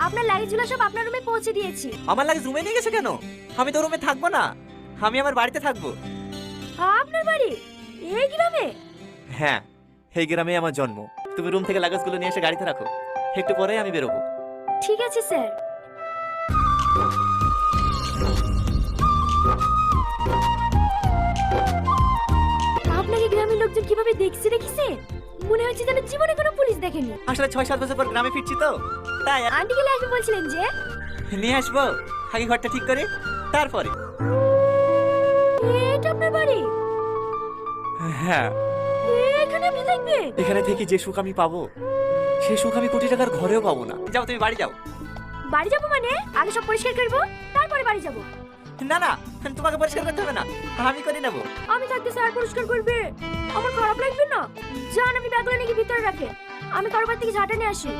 আপনার লাগেজগুলো সব আপনার রুমে পৌঁছে দিয়েছি। আমার লাগেজ রুমে নিয়ে গেছে কেন? আমি তো রুমে থাকবো না, আমি আমার বাড়িতে থাকবো। আপনার বাড়ি এই গ্রামে? হ্যাঁ, এই গ্রামে আমার জন্ম। তুমি রুম থেকে লাগেজগুলো নিয়ে এসে গাড়িতে রাখো, একটু পরেই আমি বেরোবো। ঠিক আছে স্যার। আপনাকে গ্রামের লোকজন কিভাবে দেখছে দেখেছে? মনে হচ্ছে যেন জীবনে কোনো পুলিশ দেখেনি। আসলে 6-7 বছর পর গ্রামে ফিরছি তো, তাই আন্টি গেলে আসবে বলছিলেন যে? নিয়ে আসবো। আগে ঘরটা ঠিক করে তারপরে। এটা আপনার বাড়ি? হ্যাঁ, এখানে আপনি থাকবেন? এখানে থেকে যে সুখ আমি পাবো, সেই সুখ আমি কোটি টাকার ঘরেও পাবো না। যাও, তুমি বাড়ি যাও। বাড়ি যাবো মানে? আগে সব পরিষ্কার করবো, তারপরে বাড়ি যাবো। না না, তোমাকে পরিষ্কার করতে হবে না, আমি করে নেবো। আমি থাকতে স্যার পরিষ্কার করবে, আমার খারাপ লাগবে না? যান, আপনি ব্যাগগুলো নাকি ভিতরে রাখেন, আমি কারোবার থেকে ঝাঁটা নিয়ে আসি।